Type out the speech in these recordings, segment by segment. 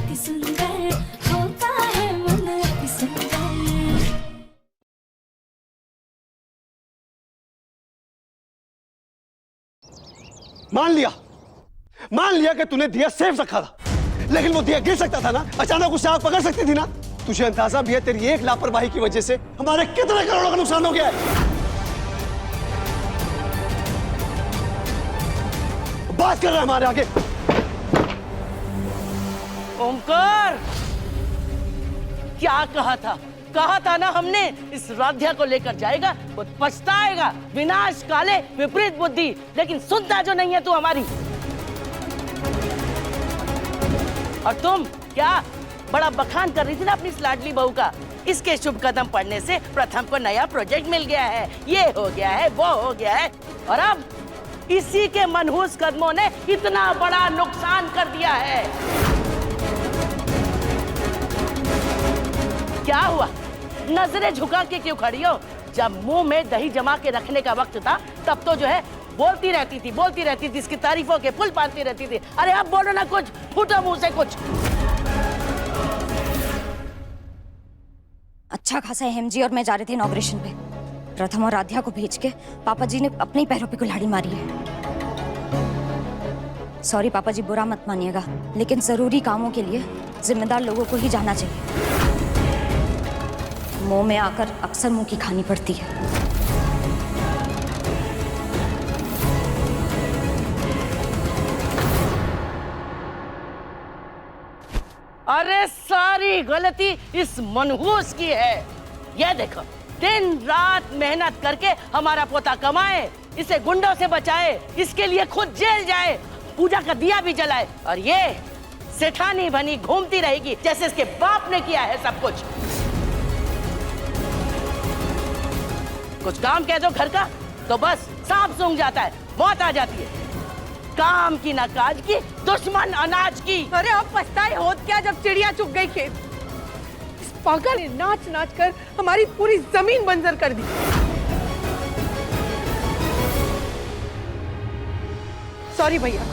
अति सुंदर होता है मन अति सुंदर। मान लिया कि तूने दिया सेफ रखा था, लेकिन वो दिया गिर सकता था ना, अचानक उससे आग पकड़ सकती थी ना। तुझे अंदाजा भी है तेरी एक लापरवाही की वजह से हमारे कितने करोड़ों का नुकसान हो गया है। बात कर रहा है हमारे आगे। ओमकार, क्या कहा था ना हमने, इस राध्या को लेकर जाएगा वो पछताएगा, विनाश काले विपरीत बुद्धि। लेकिन सुनता जो नहीं है तू हमारी। और तुम क्या बड़ा बखान कर रही थी ना अपनी इस लाडली बहू का। इसके शुभ कदम पड़ने से प्रथम को नया प्रोजेक्ट मिल गया है, ये हो गया है, वो हो गया है, और अब इसी के मनहूस कदमों ने इतना बड़ा नुकसान कर दिया है। क्या हुआ, नजरें झुका के क्यों खड़ी हो? जब मुंह में दही जमा के रखने का वक्त था तब तो जो है बोलती रहती थी, इसकी तारीफों के पुल पालती रहती थी। अरे अब बोलो ना कुछ, फूटो मुंह से कुछ। अच्छा खासा हेमजी और मैं जा रहे थे इनॉग्रेशन पे। प्रथम और राध्या को भेज के पापा जी ने अपने ही पैरों पे कुल्हाड़ी मारी है। सॉरी पापा जी, बुरा मत मानिएगा, लेकिन जरूरी कामों के लिए जिम्मेदार लोगों को ही जाना चाहिए। मुंह में आकर अक्सर मुंह की खानी पड़ती है। अरे सारी गलती इस मनहूस की है। ये देखो, दिन रात मेहनत करके हमारा पोता कमाए, इसे गुंडों से बचाए, इसके लिए खुद जेल जाए, पूजा का दिया भी जलाए, और ये सेठानी बनी घूमती रहेगी जैसे इसके बाप ने किया है सब कुछ। कुछ काम कह दो घर का तो बस सांप सूंघ जाता है, मौत आ जाती है। काम की ना काज की, दुश्मन अनाज की। अरे अब पछताए होत क्या जब चिड़िया चुग गई खेत। इस पागल ने नाच नाच कर हमारी पूरी जमीन बंजर कर दी। सॉरी भैया,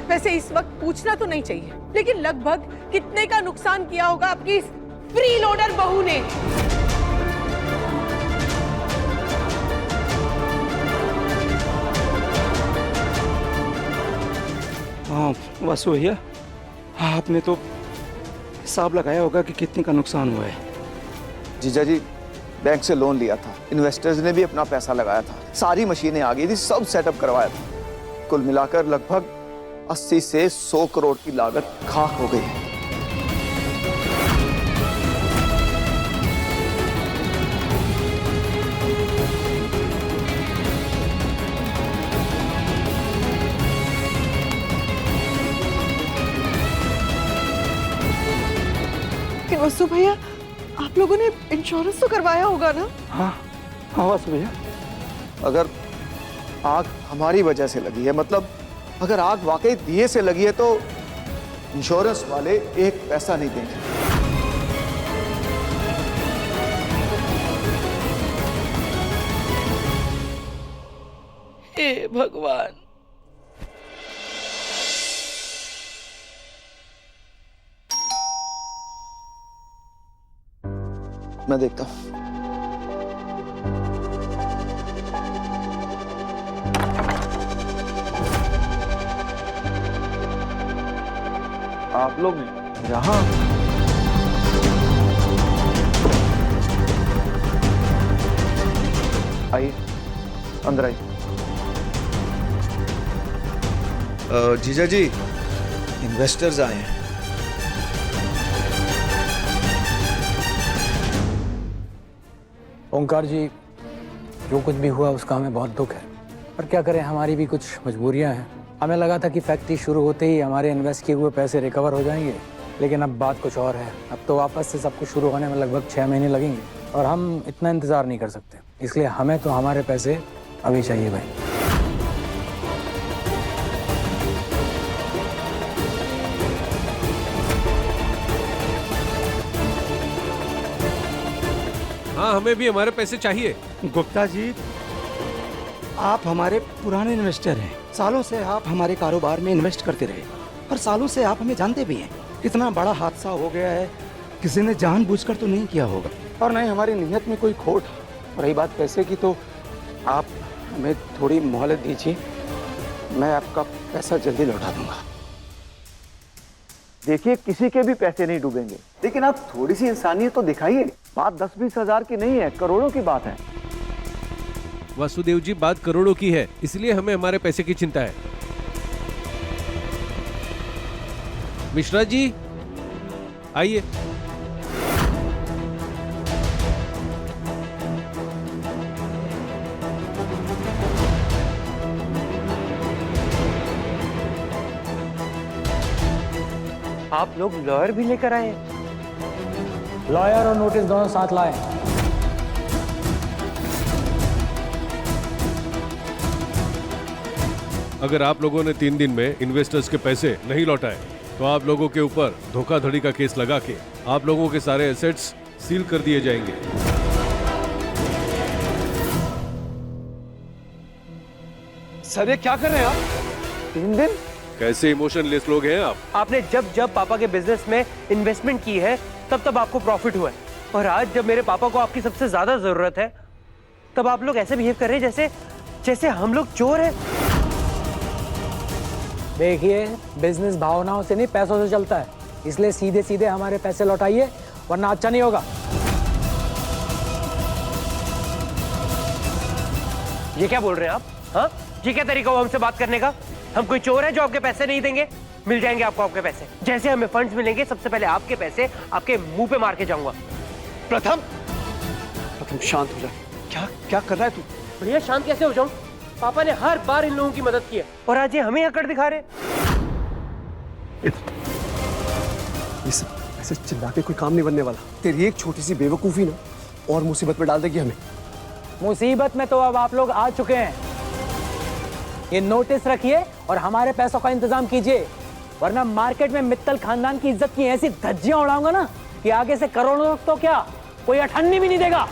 वैसे इस वक्त पूछना तो नहीं चाहिए, लेकिन लगभग कितने का नुकसान किया होगा आपकी इस फ्री लोडर बहू ने। हाँ वासु भैया, आपने तो हिसाब लगाया होगा कि कितने का नुकसान हुआ है। जीजा जी, बैंक से लोन लिया था, इन्वेस्टर्स ने भी अपना पैसा लगाया था, सारी मशीनें आ गई थी, सब सेटअप करवाया था। कुल मिलाकर लगभग 80 से 100 करोड़ की लागत खाक हो गई है। वसु भैया, आप लोगों ने इंश्योरेंस तो करवाया होगा ना? हाँ वासु भैया। अगर आग हमारी वजह से लगी है, मतलब अगर आग वाकई दिए से लगी है, तो इंश्योरेंस वाले एक पैसा नहीं देंगे। हे भगवान। मैं देखता हूं। आप लोग यहाँ? आइए, अंदर आइए। जीजा जी, इन्वेस्टर्स आए हैं। ओंकार जी, जो कुछ भी हुआ उसका हमें बहुत दुख है, पर क्या करें, हमारी भी कुछ मजबूरियां हैं। हमें लगा था कि फैक्ट्री शुरू होते ही हमारे इन्वेस्ट किए हुए पैसे रिकवर हो जाएंगे, लेकिन अब बात कुछ और है। अब तो वापस से सब कुछ शुरू होने में लगभग 6 महीने लगेंगे और हम इतना इंतज़ार नहीं कर सकते। इसलिए हमें तो हमारे पैसे अभी चाहिए भाई। हाँ, हमें भी हमारे पैसे चाहिए। गुप्ता जी, आप हमारे पुराने इन्वेस्टर हैं। सालों से आप हमारे कारोबार में इन्वेस्ट करते रहे और सालों से आप हमें जानते भी हैं। इतना बड़ा हादसा हो गया है, किसी ने जानबूझकर तो नहीं किया होगा, और नहीं हमारी नीयत में कोई खोट। रही बात पैसे की, तो आप हमें थोड़ी मोहलत दीजिए, मैं आपका पैसा जल्दी लौटा दूंगा। देखिए, किसी के भी पैसे नहीं डूबेंगे, लेकिन आप थोड़ी सी इंसानियत तो दिखाइए। बात 10-20 हजार की नहीं है, करोड़ों की बात है। वासुदेव जी, बात करोड़ों की है, इसलिए हमें हमारे पैसे की चिंता है। मिश्रा जी आइए। आप लोग लॉयर भी लेकर आए? लॉयर और नोटिस दोनों साथ लाए। अगर आप लोगों ने 3 दिन में इन्वेस्टर्स के पैसे नहीं लौटाए तो आप लोगों के ऊपर धोखाधड़ी का केस लगा के आप लोगों के सारे एसेट्स सील कर दिए जाएंगे। सर ये क्या कर रहे हैं आप? 3 दिन? कैसे इमोशनलेस लोग हैं आप? आपने जब जब पापा के बिजनेस में इन्वेस्टमेंट की है तब तब आपको प्रॉफिट हुआ है, और आज जब मेरे पापा को आपकी सबसे ज्यादा जरूरत है तब आप लोग ऐसे बिहेव कर रहे हैं जैसे जैसे हम लोग चोर हैं। देखिए, बिजनेस भावनाओं से नहीं पैसों से चलता है, इसलिए सीधे सीधे हमारे पैसे लौटाइए, वरना अच्छा नहीं होगा। ये क्या बोल रहे हैं आप? हाँ, ये क्या तरीका हुआ हमसे बात करने का? हम कोई चोर है जो आपके पैसे नहीं देंगे? मिल जाएंगे आपको आपके पैसे। जैसे हमें फंड्स मिलेंगे, सबसे पहले आपके पैसे आपके मुंह पे मार के जाऊंगा। प्रथम शांत हो जा। क्या क्या कर रहा है तू? भैया शांत कैसे हो जाऊं? पापा ने हर बार इन लोगों की मदद की है और आज ये हमें अकड़ दिखा रहे। ऐसे चिल्ला के कोई काम नहीं बनने वाला। तेरी एक छोटी सी बेवकूफी ना और मुसीबत में डाल देगी हमें। मुसीबत में तो अब आप लोग आ चुके हैं। ये नोटिस रखिए और हमारे पैसों का इंतजाम कीजिए, वरना मार्केट में मित्तल खानदान की इज्जत की ऐसी धज्जियां उड़ाऊंगा ना कि आगे से करोड़ों तो क्या, कोई अठन्नी भी नहीं देगा।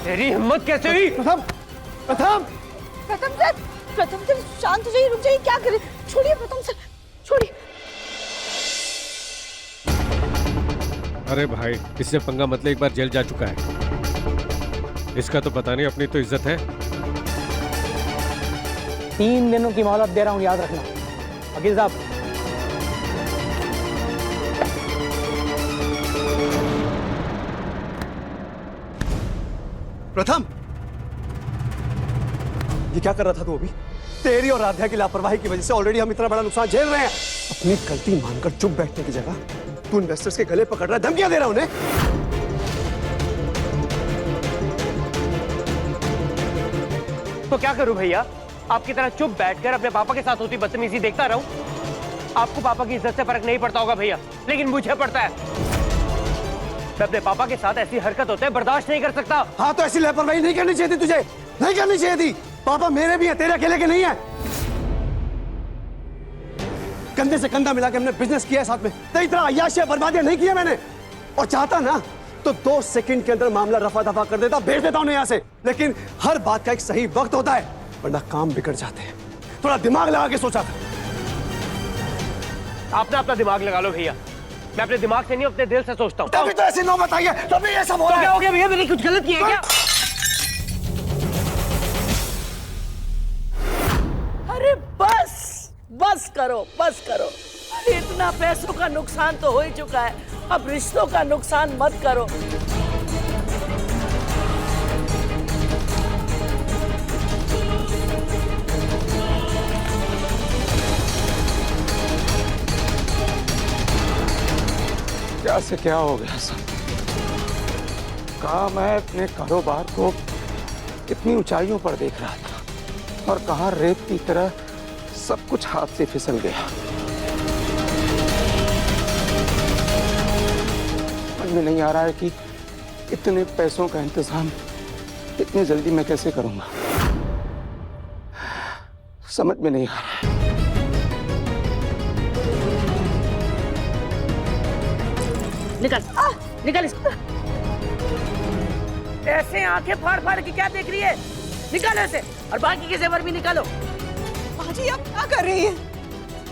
तेरी हिम्मत कैसे हुई? प्रथम प्रथम प्रथम सर शांत हो जाइए, रुक जाइए, क्या करें? छोड़िए प्रथम सर, छोड़िए। अरे भाई, इससे पंगा मतलब एक बार जेल जा चुका है, इसका तो पता नहीं, अपनी तो इज्जत है। 3 दिनों की मोहलत दे रहा हूं, याद रखना। वकील साहब, प्रथम ये क्या कर रहा था तू अभी? तेरी और राध्या की लापरवाही की वजह से ऑलरेडी हम इतना बड़ा नुकसान झेल रहे हैं। अपनी गलती मानकर चुप बैठने की जगह तू इन्वेस्टर्स के गले पकड़ रहा है, धमकियां दे रहा है उन्हें। तो क्या करूं भैया? आपकी तरह चुप बैठकर अपने पापा के साथ होती बदतमीजी देखता रहूं? आपको पापा की इज्जत से फर्क नहीं पड़ता होगा भैया, लेकिन मुझे पड़ता है। मैं अपने पापा के साथ ऐसी हरकत होते बर्दाश्त नहीं कर सकता। हाँ, तो ऐसी लापरवाही नहीं करनी चाहिए थी तुझे, नहीं करनी चाहिए थी। पापा मेरे भी हैं, तेरे अकेले के नहीं है। कंधे से कंधा मिला के हमने बिजनेस किया है साथ में, तेरी तरह अय्याशियां बर्बादियां नहीं किया मैंने। और चाहता ना तो 2 सेकंड के अंदर मामला रफा दफा कर देता, भेज देता उन्हें यहाँ से। लेकिन हर बात का एक सही वक्त होता है, वरना काम बिगड़ जाते हैं। थोड़ा दिमाग लगा के सोचा था। आप ना अपना दिमाग लगा लो भैया, मैं अपने दिमाग से नहीं अपने दिल से सोचता हूँ। तभी तो ऐसी नौबत आई है, तभी ये सब हो रहा है। क्या हो गया भैया? मैंने कुछ गलत किया है क्या? अरे बस करो, बस करो। अरे इतना पैसों का नुकसान तो हो ही चुका है, अब रिश्तों का नुकसान मत करो। क्या से क्या हो गया सब? कहा मैं अपने कारोबार को इतनी ऊंचाइयों पर देख रहा था और कहा रेत की तरह सब कुछ हाथ से फिसल गया। समझ में नहीं आ रहा है कि इतने पैसों का इंतजाम इतनी जल्दी मैं कैसे करूंगा, समझ में नहीं आ रहा है। निकल इसको। ऐसे आंखें फाड़ फाड़ के क्या देख रही है? निकालो इसे और बाकी के जेवर भी निकालो। माँ जी आप क्या कर रही हैं?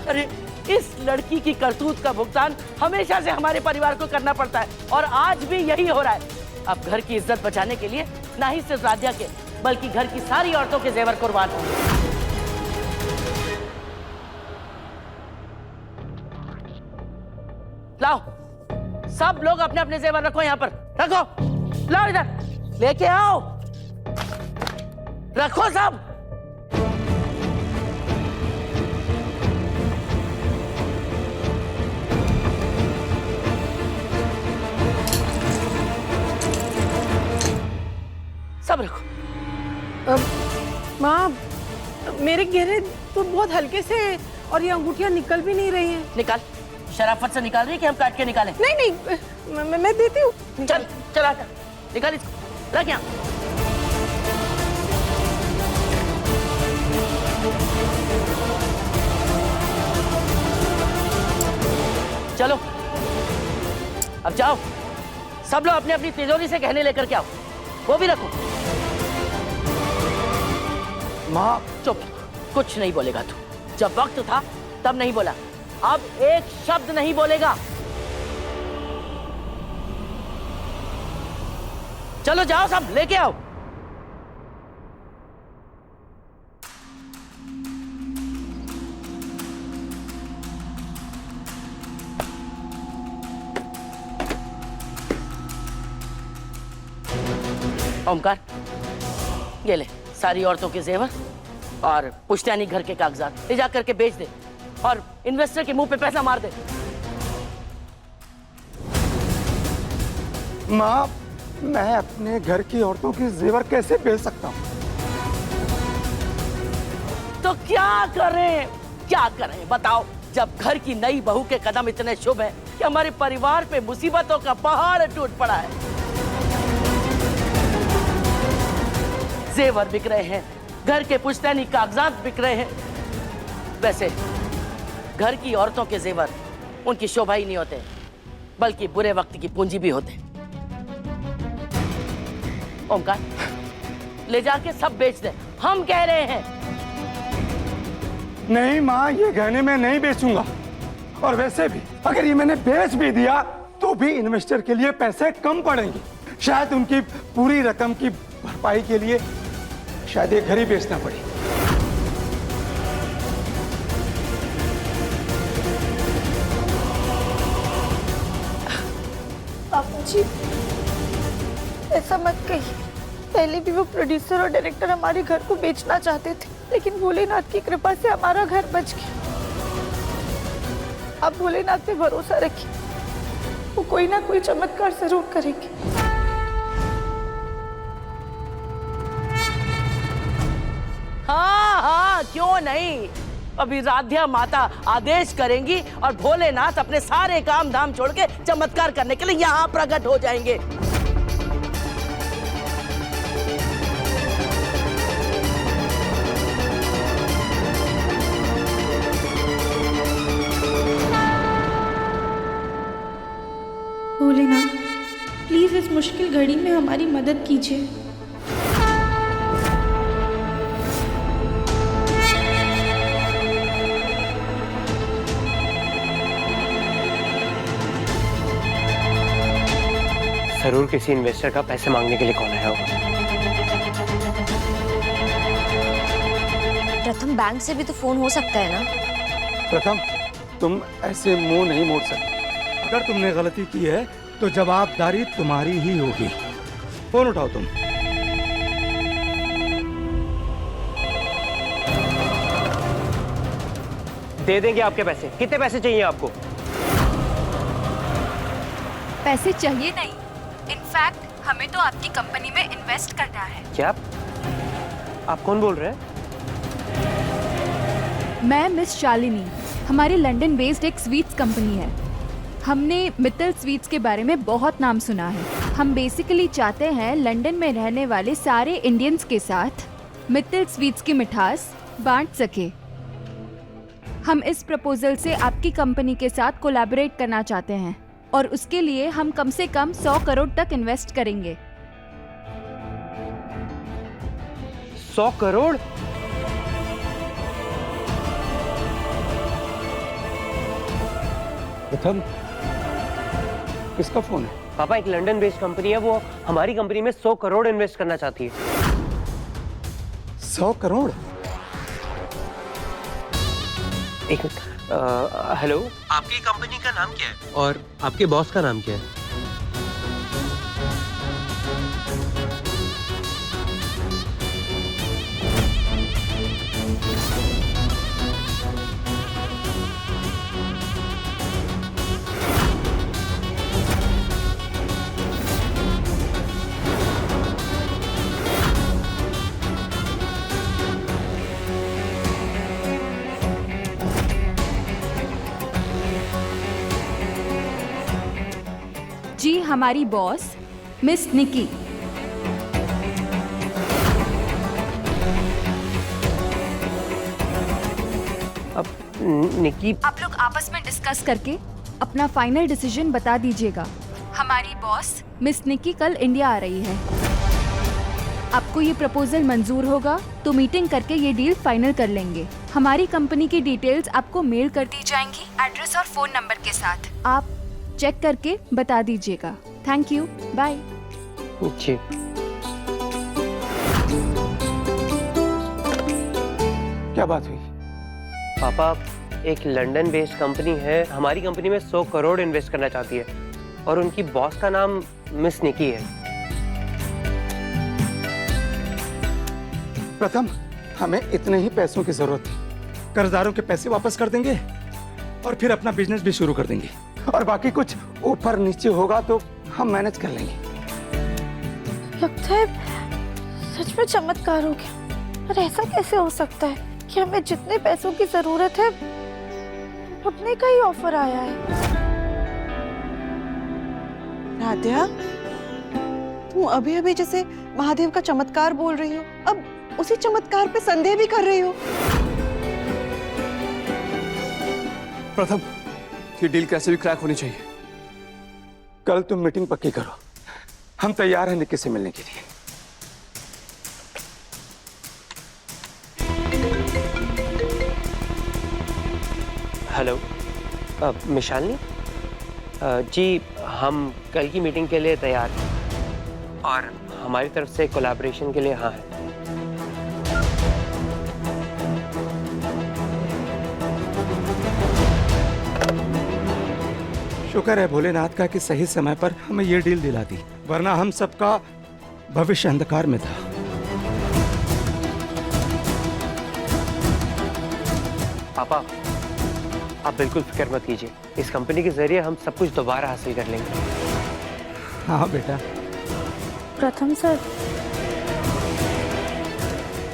अरे इस लड़की की करतूत का भुगतान हमेशा से हमारे परिवार को करना पड़ता है और आज भी यही हो रहा है। अब घर की इज्जत बचाने के लिए ना ही सिर्फ राध्या के बल्कि घर की सारी औरतों के जेवर कुर्बान होंगे। लाओ सब लोग अपने अपने जेवर रखो, यहां पर रखो। लाओ इधर लेके आओ, रखो सब। सब रखो। माँ मेरे गहने तो बहुत हल्के से हैं और ये अंगूठियां निकल भी नहीं रही हैं। निकाल, शराफत से निकाल रही है कि हम काट के निकालें? नहीं नहीं मैं देती हूँ। चल चल आकर निकाल इसको, रख यहाँ। चलो अब जाओ, सब लोग अपनी अपनी तिजोरी से गहने लेकर के आओ, वो भी रखो। माँ चुप, कुछ नहीं बोलेगा तू। जब वक्त था तब नहीं बोला, अब एक शब्द नहीं बोलेगा। चलो जाओ सब लेके आओ। ओमकार ये ले सारी औरतों के जेवर और पुश्तैनी घर के कागजात ले जा करके बेच दे और इन्वेस्टर के मुंह पे पैसा मार दे। माँ मैं अपने घर की औरतों के जेवर कैसे बेच सकता हूँ? तो क्या करें, क्या करें बताओ, जब घर की नई बहू के कदम इतने शुभ हैं कि हमारे परिवार पे मुसीबतों का पहाड़ टूट पड़ा है। जेवर बिक रहे हैं, घर के पुश्तैनी कागजात बिक रहे हैं। वैसे घर की औरतों के जेवर उनकी शोभा ही नहीं होते, बल्कि बुरे वक्त की पूंजी भी होते। ओमकार ले जाके सब बेच दे, हम कह रहे हैं। नहीं माँ ये गहने मैं नहीं बेचूंगा, और वैसे भी अगर ये मैंने बेच भी दिया तो भी इन्वेस्टर के लिए पैसे कम पड़ेंगे। शायद उनकी पूरी रकम की भरपाई के लिए शायद ये घर ही बेचना पड़े। पापा जी ऐसा मत कहिए। पहले भी वो प्रोड्यूसर और डायरेक्टर हमारे घर को बेचना चाहते थे, लेकिन भोलेनाथ की कृपा से हमारा घर बच गया। आप भोलेनाथ पे भरोसा रखिए, वो कोई ना कोई चमत्कार जरूर करेंगे। हाँ हाँ क्यों नहीं, अभी राध्या माता आदेश करेंगी और भोलेनाथ अपने सारे काम धाम छोड़ के चमत्कार करने के लिए यहाँ प्रकट हो जाएंगे। भोलेनाथ प्लीज इस मुश्किल घड़ी में हमारी मदद कीजिए। जरूर किसी इन्वेस्टर का पैसे मांगने के लिए कॉल आया होगा। प्रथम बैंक से भी तो फोन हो सकता है ना? प्रथम तुम ऐसे मुंह नहीं मोड़ सकते। अगर तुमने गलती की है तो जवाबदारी तुम्हारी ही होगी। फोन उठाओ तुम। दे देंगे आपके पैसे। कितने पैसे चाहिए आपको? पैसे चाहिए नहीं, इनफैक्ट हमें तो आपकी कंपनी में इन्वेस्ट करना है। क्या आप कौन बोल रहे हैं? मैं मिस शालिनी, हमारी लंदन बेस्ड एक स्वीट्स कंपनी है। हमने मित्तल स्वीट्स के बारे में बहुत नाम सुना है। हम बेसिकली चाहते हैं लंदन में रहने वाले सारे इंडियंस के साथ मित्तल स्वीट्स की मिठास बांट सके। हम इस प्रपोजल से आपकी कंपनी के साथ कोलैबोरेट करना चाहते हैं और उसके लिए हम कम से कम 100 करोड़ तक इन्वेस्ट करेंगे। 100 करोड़? प्रथम, किसका फोन है? पापा, एक लंदन बेस्ड कंपनी है, वो हमारी कंपनी में 100 करोड़ इन्वेस्ट करना चाहती है। 100 करोड़? एक हेलो, आपकी कंपनी का नाम क्या है और आपके बॉस का नाम क्या है? जी, हमारी बॉस मिस निकी। अब निकी, आप लोग आपस में डिस्कस करके अपना फाइनल डिसीजन बता दीजिएगा। हमारी बॉस मिस निकी कल इंडिया आ रही है। आपको ये प्रपोजल मंजूर होगा तो मीटिंग करके ये डील फाइनल कर लेंगे। हमारी कंपनी की डिटेल्स आपको मेल कर दी जाएंगी, एड्रेस और फोन नंबर के साथ। आप चेक करके बता दीजिएगा। Thank you, bye. जी। क्या बात हुई? पापा, एक लंदन बेस्ड कंपनी है, हमारी कंपनी में 100 करोड़ इन्वेस्ट करना चाहती है और उनकी बॉस का नाम मिस निकी है। प्रथम, हमें इतने ही पैसों की जरूरत थी। कर्जदारों के पैसे वापस कर देंगे और फिर अपना बिजनेस भी शुरू कर देंगे, और बाकी कुछ ऊपर नीचे होगा तो हम मैनेज कर लेंगे। लगता है सच में चमत्कार हो गया। और ऐसा कैसे हो सकता है कि हमें जितने पैसों की जरूरत है उतने का ही ऑफर आया है। राध्या, तुम अभी अभी जैसे महादेव का चमत्कार बोल रही हो, अब उसी चमत्कार पे संदेह भी कर रही हो। प्रथम, ये डील कैसे भी क्रैक होनी चाहिए। कल तुम मीटिंग पक्की करो, हम तैयार हैं निक्की से मिलने के लिए। हेलो, मिशालिनी जी, हम कल की मीटिंग के लिए तैयार हैं और हमारी तरफ से कोलैबोरेशन के लिए हाँ है। शुक्र है भोलेनाथ का कि सही समय पर हमें ये डील दिला दी, वरना हम सबका भविष्य अंधकार में था। पापा, आप बिल्कुल फिक्र मत कीजिए, इस कंपनी के जरिए हम सब कुछ दोबारा हासिल कर लेंगे। हाँ बेटा। प्रथम सर,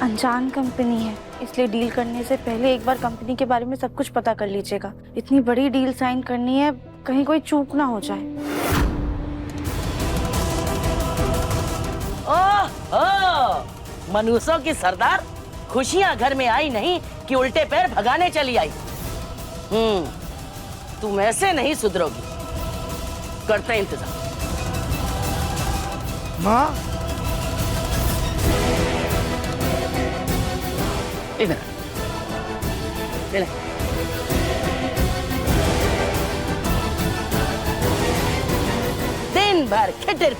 अनजान कंपनी है, इसलिए डील करने से पहले एक बार कंपनी के बारे में सब कुछ पता कर लीजिएगा। इतनी बड़ी डील साइन करनी है, कहीं कोई चूक ना हो जाए। ओह, मनुष्यों की सरदार, खुशियां घर में आई नहीं कि उल्टे पैर भगाने चली आई। तुम ऐसे नहीं सुधरोगी, करते इंतजार। माँ, इधर इधर। दिन भर खिटर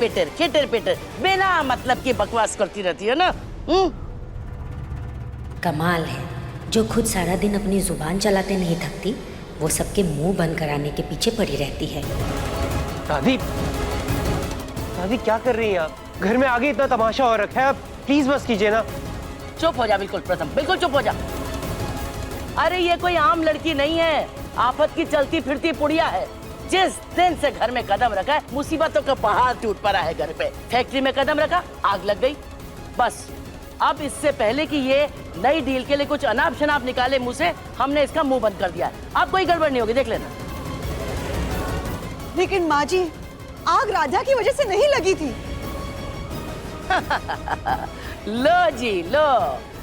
पिटर बिना मतलब की बकवास करती रहती है ना। कमाल है, जो खुद सारा दिन अपनी जुबान चलाते नहीं थकती, वो सबके मुंह बंद कराने के पीछे पड़ी रहती है। दादी, दादी क्या कर रही हैं आप? घर में आगे इतना तमाशा हो रखा है, आप प्लीज बस कीजिए ना। चुप हो जा, बिल्कुल प्रथम, बिल्कुल चुप हो जा। अरे ये कोई आम लड़की नहीं है, आफत की चलती फिरती पुड़िया है। जिस दिन से घर में कदम रखा है, मुसीबतों का पहाड़ टूट पड़ा है। घर पे फैक्ट्री में कदम रखा, आग लग गई। बस अब इससे पहले कि ये नई डील के लिए कुछ अनाप शनाप निकाले मुंह से, हमने इसका मुंह बंद कर दिया है। अब कोई गड़बड़ नहीं होगी, देख लेना। लेकिन माँ जी, आग राधा की वजह से नहीं लगी थी। लो जी लो,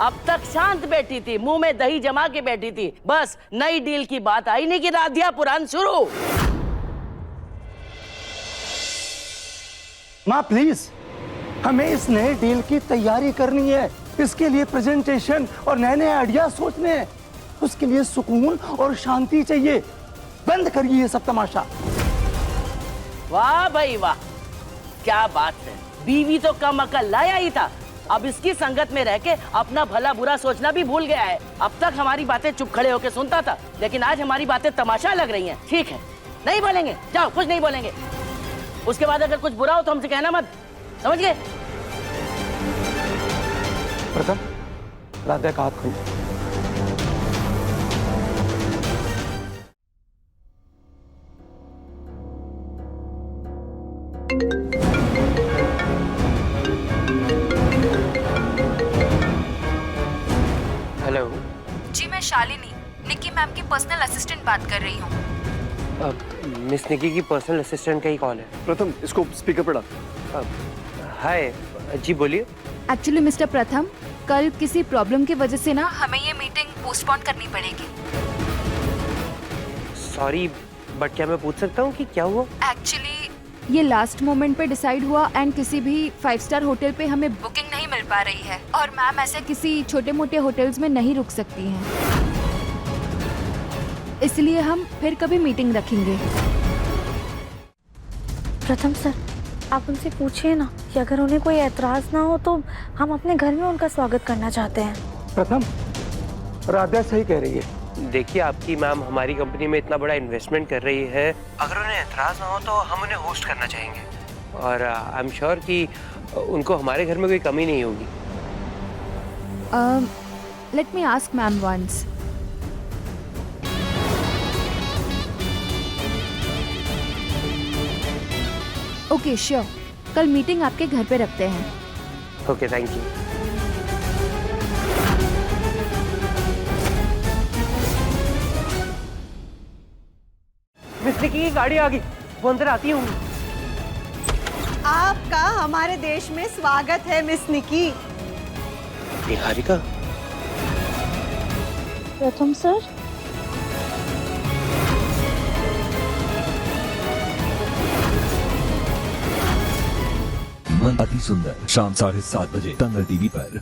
अब तक शांत बैठी थी, मुंह में दही जमा के बैठी थी। बस नई डील की बात आई नहीं कि राधिया पुराण शुरू। माँ प्लीज, हमें इस नए डील की तैयारी करनी है। इसके लिए प्रेजेंटेशन और नए नए आइडिया सोचने हैं। उसके लिए सुकून और शांति चाहिए। बंद करिए ये सब तमाशा। वाह भाई वाह, क्या बात है। बीवी तो कम अकल लाया ही था, अब इसकी संगत में रह के अपना भला बुरा सोचना भी भूल गया है। अब तक हमारी बातें चुप खड़े होकर सुनता था, लेकिन आज हमारी बातें तमाशा लग रही हैं। ठीक है, नहीं बोलेंगे, जाओ, कुछ नहीं बोलेंगे। उसके बाद अगर कुछ बुरा हो तो हमसे कहना मत, समझ गए? प्रथम, राधा का हाथ खोलो। हेलो जी, मैं शालिनी, निक्की मैम की पर्सनल असिस्टेंट बात कर रही हूँ। मिस निकी की पर्सनल असिस्टेंट का ही कॉल है। प्रथम, इसको स्पीकर पर डाल। हाय जी, बोलिए। एक्चुअली मिस्टर प्रथम, कल किसी प्रॉब्लम की वजह से ना हमें ये मीटिंग पोस्टपोन करनी पड़ेगी। सॉरी, बट क्या मैं पूछ सकता हूँ कि क्या हुआ? एक्चुअली ये लास्ट मोमेंट पे डिसाइड हुआ एंड किसी भी 5 स्टार होटल पे हमें बुकिंग नहीं मिल पा रही है और मैम ऐसे किसी छोटे मोटे होटल्स में नहीं रुक सकती हैं, इसलिए हम फिर कभी मीटिंग रखेंगे। प्रथम सर, आप उनसे पूछिए ना कि अगर उन्हें कोई एतराज ना हो तो हम अपने घर में उनका स्वागत करना चाहते हैं। प्रथम, राधा सही कह रही है। देखिए, आपकी मैम हमारी कंपनी में इतना बड़ा इन्वेस्टमेंट कर रही है, अगर उन्हें एतराज ना हो तो हम उन्हें होस्ट करना चाहेंगे और आई एम श्योर कि उनको हमारे घर में कोई कमी नहीं होगी। Let me ask ma'am once. Okay sure, कल मीटिंग आपके घर पे रखते हैं। Okay, thank you. Miss Niki की गाड़ी आ गई, वो अंदर आती हूँ। आपका हमारे देश में स्वागत है मिस निकी। निहारिका, प्रथम सर, मन अति सुंदर, शाम 7:30 बजे दंगल टीवी पर।